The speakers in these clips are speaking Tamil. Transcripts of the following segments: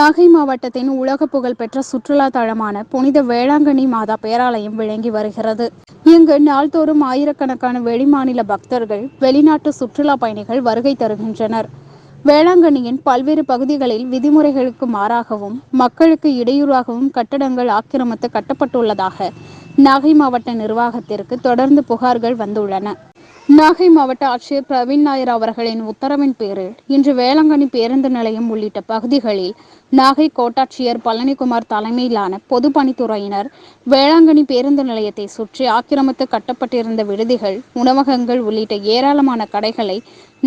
நாகை மாவட்டத்தின் உலக புகழ்பெற்ற சுற்றுலா தலமான புனித வேளாங்கண்ணி மாதா பேராலயம் விளங்கி வருகிறது. இங்கு நாள்தோறும் ஆயிரக்கணக்கான வெளிமாநில பக்தர்கள், வெளிநாட்டு சுற்றுலா பயணிகள் வருகை தருகின்றனர். வேளாங்கண்ணியின் பல்வேறு பகுதிகளில் விதிமுறைகளுக்கு மாறாகவும், மக்களுக்கு இடையூறாகவும் கட்டடங்கள் ஆக்கிரமித்து கட்டப்பட்டுள்ளதாக நாகை மாவட்ட நிர்வாகத்திற்கு தொடர்ந்து புகார்கள் வந்துள்ளன. நாகை மாவட்ட ஆட்சியர் பிரவீன் நாயர் அவர்களின் உத்தரவின் பேரில் இன்று வேளாங்கண்ணி பேருந்து நிலையம் உள்ளிட்ட பகுதிகளில் நாகை கோட்டாட்சியர் பழனிக்குமார் தலைமையிலான பொதுப்பணித்துறையினர் வேளாங்கண்ணி பேருந்து நிலையத்தை சுற்றி ஆக்கிரமித்து கட்டப்பட்டிருந்த விடுதிகள், உணவகங்கள் உள்ளிட்ட ஏராளமான கடைகளை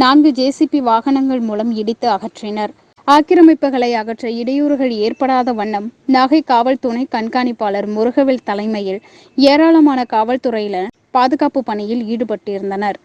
4 JCB வாகனங்கள் மூலம் இடித்து அகற்றினர். ஆக்கிரமிப்புகளை அகற்ற இடையூறுகள் ஏற்படாத வண்ணம் நாகை காவல் துணை கண்காணிப்பாளர் முருகவேல் தலைமையில் ஏராளமான காவல்துறையினர் பாதுகாப்பு பணியில் ஈடுபட்டிருந்தனர்.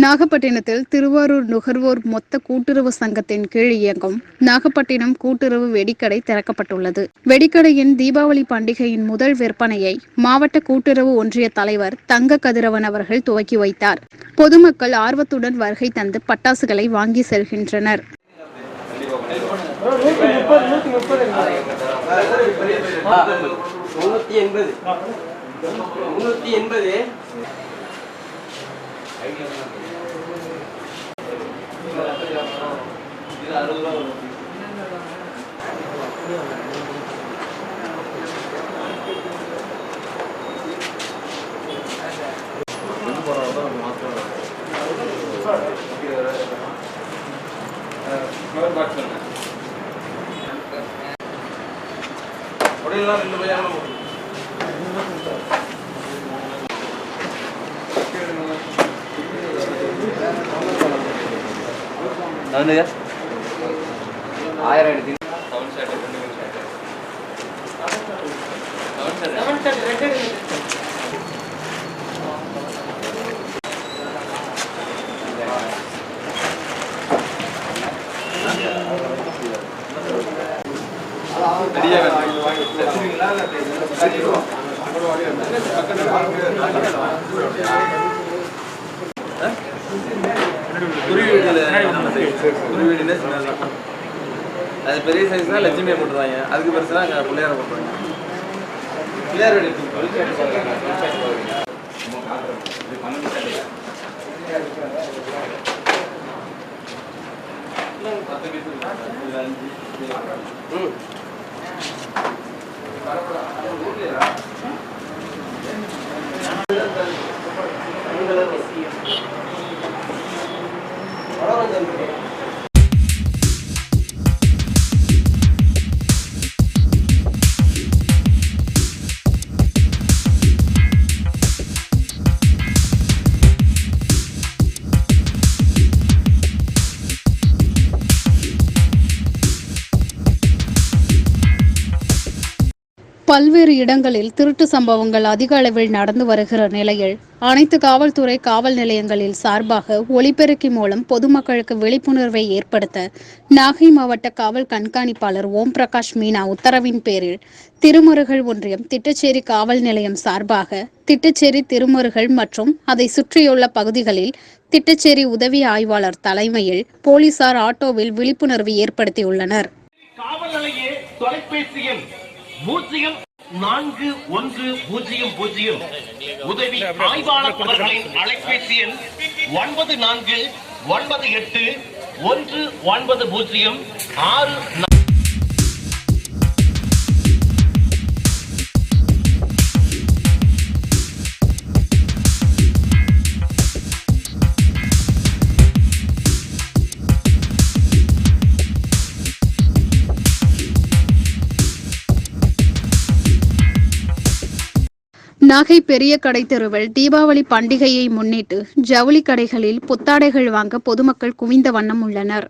நாகப்பட்டினத்தில் திருவாரூர் நுகர்வோர் மொத்த கூட்டுறவு சங்கத்தின் கீழ் இயங்கும் நாகப்பட்டினம் கூட்டுறவு வெடிக்கடை திறக்கப்பட்டுள்ளது. வெடிக்கடையின் தீபாவளி பண்டிகையின் முதல் விற்பனையை மாவட்ட கூட்டுறவு ஒன்றிய தலைவர் தங்க கதிரவன் அவர்கள் துவக்கி வைத்தார். பொதுமக்கள் ஆர்வத்துடன் வருகை தந்து பட்டாசுகளை வாங்கி செல்கின்றனர். அது பெரிய சைஸ்னா லட்சுமியை போட்டுருவாங்க, அதுக்கு பெருசுனா பிள்ளையார போட்டுருவாங்க. பிள்ளையார் பல்வேறு இடங்களில் திருட்டு சம்பவங்கள் அதிக அளவில் நடந்து வருகிற நிலையில் அனைத்து காவல்துறை காவல் நிலையங்களில் சார்பாக ஒலிபெருக்கி மூலம் பொதுமக்களுக்கு விழிப்புணர்வை ஏற்படுத்த நாகை மாவட்ட காவல் கண்காணிப்பாளர் ஓம் பிரகாஷ் மீனா உத்தரவின் பேரில் திருமருகல் ஒன்றியம் திட்டச்சேரி காவல் நிலையம் சார்பாக திட்டச்சேரி திருமருகல் மற்றும் அதை சுற்றியுள்ள பகுதிகளில் திட்டச்சேரி உதவி ஆய்வாளர் தலைமையில் போலீசார் ஆட்டோவில் விழிப்புணர்வு ஏற்படுத்தியுள்ளனர். 0410 உதவி ஆய்வாளர் அவர்களின் அலைபேசி எண் 94981906. நாகை பெரிய கடை தெருவில் தீபாவளி பண்டிகையை முன்னிட்டு ஜவுளி கடைகளில் புத்தாடைகள் வாங்க பொதுமக்கள் குவிந்த வண்ணம் உள்ளனர்.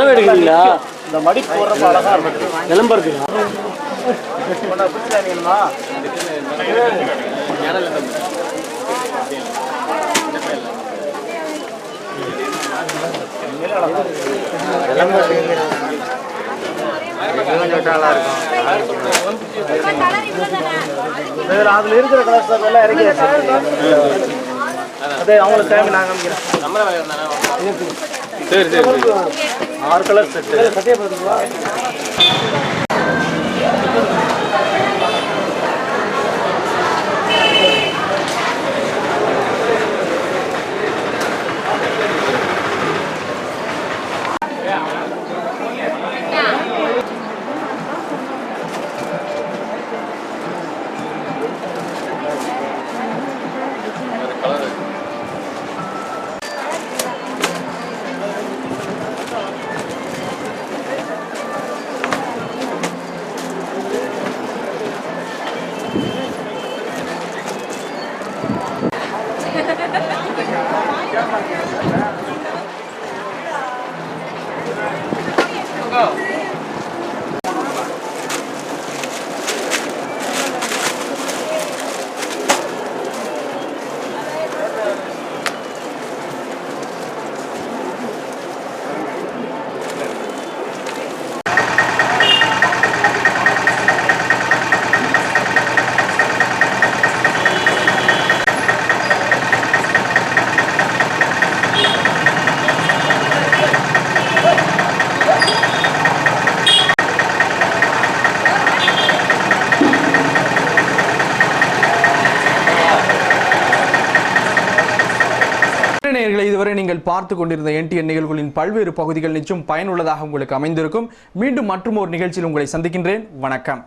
எடுக்கிறீங்களா? இந்த மடி போடுறப்ப அழகா இருக்கு. நிலம்பு இருக்குங்களா? அதுல இருக்கிற கலர்ஸ் எல்லாம் இறங்கி அதே அவங்களுக்கு தேவை நான் காமிக்கிறேன். சரி சரி 6 கலர் செட்டு சத்தியா பார்த்தீங்களா? என்ன நேயர்களே, இதுவரை நீங்கள் பார்த்து கொண்டிருந்த NTN நிகழ்வுகளின் பல்வேறு பகுதிகள் நிச்சயம் பயனுள்ளதாக உங்களுக்கு அமைந்திருக்கும். மீண்டும் மற்றும் ஒரு நிகழ்ச்சியில் உங்களை சந்திக்கின்றேன். வணக்கம்.